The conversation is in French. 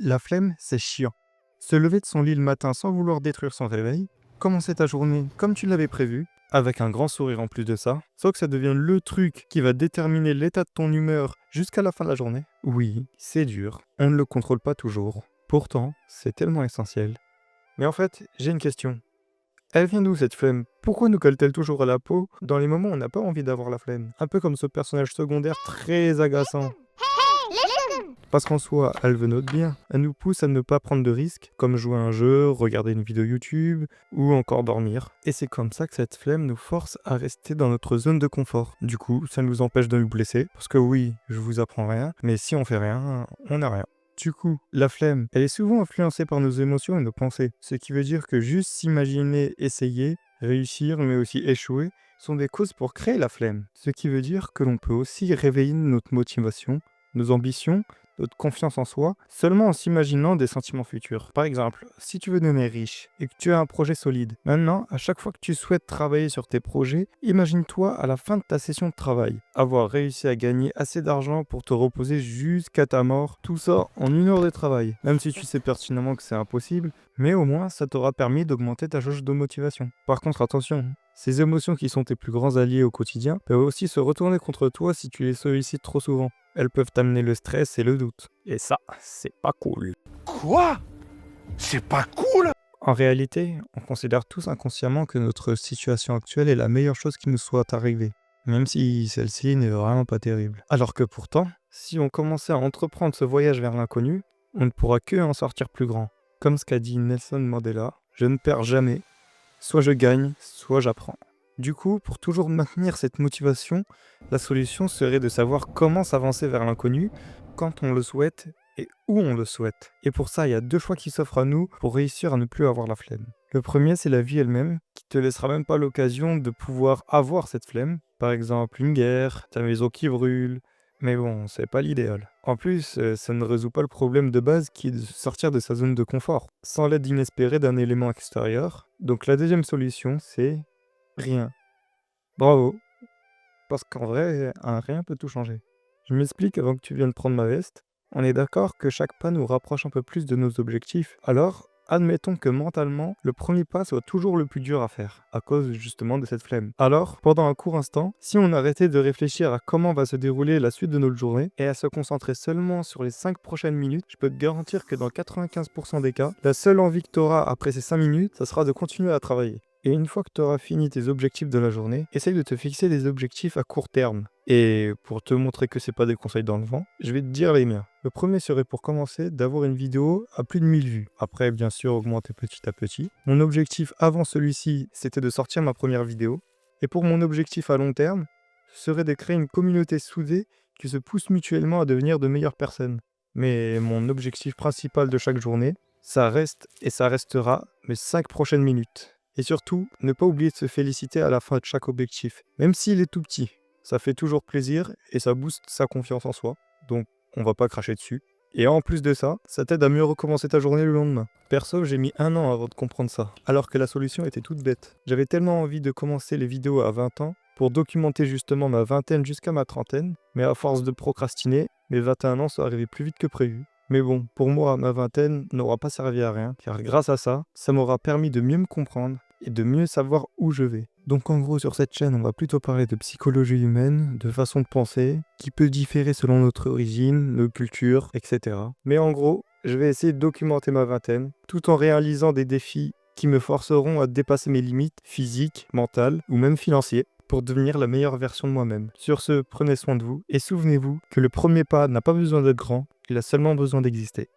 La flemme, c'est chiant. Se lever de son lit le matin sans vouloir détruire son réveil, commencer ta journée comme tu l'avais prévu, avec un grand sourire en plus de ça, sans que ça devienne le truc qui va déterminer l'état de ton humeur jusqu'à la fin de la journée. Oui, c'est dur, on ne le contrôle pas toujours. Pourtant, c'est tellement essentiel. Mais en fait, j'ai une question. Elle vient d'où cette flemme? Pourquoi nous colle-t-elle toujours à la peau dans les moments où on n'a pas envie d'avoir la flemme? Un peu comme ce personnage secondaire très agaçant. Parce qu'en soi, elle veut notre bien. Elle nous pousse à ne pas prendre de risques, comme jouer à un jeu, regarder une vidéo YouTube, ou encore dormir. Et c'est comme ça que cette flemme nous force à rester dans notre zone de confort. Du coup, ça nous empêche de nous blesser, parce que oui, je vous apprends rien, mais si on fait rien, on n'a rien. Du coup, la flemme, elle est souvent influencée par nos émotions et nos pensées. Ce qui veut dire que juste s'imaginer, essayer, réussir, mais aussi échouer, sont des causes pour créer la flemme. Ce qui veut dire que l'on peut aussi réveiller notre motivation, nos ambitions, notre confiance en soi, seulement en s'imaginant des sentiments futurs. Par exemple, si tu veux devenir riche et que tu as un projet solide, maintenant, à chaque fois que tu souhaites travailler sur tes projets, imagine-toi à la fin de ta session de travail, avoir réussi à gagner assez d'argent pour te reposer jusqu'à ta mort, tout ça en 1 heure de travail. Même si tu sais pertinemment que c'est impossible, mais au moins ça t'aura permis d'augmenter ta jauge de motivation. Par contre, attention, ces émotions qui sont tes plus grands alliés au quotidien peuvent aussi se retourner contre toi si tu les sollicites trop souvent. Elles peuvent t'amener le stress et le doute. Et ça, c'est pas cool. Quoi? C'est pas cool? En réalité, on considère tous inconsciemment que notre situation actuelle est la meilleure chose qui nous soit arrivée, même si celle-ci n'est vraiment pas terrible. Alors que pourtant, si on commençait à entreprendre ce voyage vers l'inconnu, on ne pourra que en sortir plus grand. Comme ce qu'a dit Nelson Mandela, je ne perds jamais, soit je gagne, soit j'apprends. Du coup, pour toujours maintenir cette motivation, la solution serait de savoir comment s'avancer vers l'inconnu, quand on le souhaite et où on le souhaite. Et pour ça, il y a 2 choix qui s'offrent à nous pour réussir à ne plus avoir la flemme. Le premier, c'est la vie elle-même, qui te laissera même pas l'occasion de pouvoir avoir cette flemme. Par exemple, une guerre, ta maison qui brûle. Mais bon, c'est pas l'idéal. En plus, ça ne résout pas le problème de base qui est de sortir de sa zone de confort, sans l'aide inespérée d'un élément extérieur. Donc la deuxième solution, c'est rien. Bravo. Parce qu'en vrai, un rien peut tout changer. Je m'explique avant que tu viennes prendre ma veste. On est d'accord que chaque pas nous rapproche un peu plus de nos objectifs. Alors, admettons que mentalement, le premier pas soit toujours le plus dur à faire, à cause justement de cette flemme. Alors, pendant un court instant, si on arrêtait de réfléchir à comment va se dérouler la suite de notre journée, et à se concentrer seulement sur les 5 prochaines minutes, je peux te garantir que dans 95% des cas, la seule envie que tu auras après ces 5 minutes, ça sera de continuer à travailler. Et une fois que tu auras fini tes objectifs de la journée, essaye de te fixer des objectifs à court terme. Et pour te montrer que c'est pas des conseils dans le vent, je vais te dire les miens. Le premier serait pour commencer d'avoir une vidéo à plus de 1000 vues. Après, bien sûr, augmenter petit à petit. Mon objectif avant celui-ci, c'était de sortir ma première vidéo. Et pour mon objectif à long terme, ce serait de créer une communauté soudée qui se pousse mutuellement à devenir de meilleures personnes. Mais mon objectif principal de chaque journée, ça reste et ça restera mes 5 prochaines minutes. Et surtout, ne pas oublier de se féliciter à la fin de chaque objectif, même s'il est tout petit. Ça fait toujours plaisir et ça booste sa confiance en soi, donc on va pas cracher dessus. Et en plus de ça, ça t'aide à mieux recommencer ta journée le lendemain. Perso, j'ai mis 1 an avant de comprendre ça, alors que la solution était toute bête. J'avais tellement envie de commencer les vidéos à 20 ans, pour documenter justement ma vingtaine jusqu'à ma trentaine, mais à force de procrastiner, mes 21 ans sont arrivés plus vite que prévu. Mais bon, pour moi, ma vingtaine n'aura pas servi à rien, car grâce à ça, ça m'aura permis de mieux me comprendre et de mieux savoir où je vais. Donc en gros, sur cette chaîne, on va plutôt parler de psychologie humaine, de façon de penser, qui peut différer selon notre origine, nos cultures, etc. Mais en gros, je vais essayer de documenter ma vingtaine, tout en réalisant des défis qui me forceront à dépasser mes limites physiques, mentales ou même financières, pour devenir la meilleure version de moi-même. Sur ce, prenez soin de vous et souvenez-vous que le premier pas n'a pas besoin d'être grand, il a seulement besoin d'exister.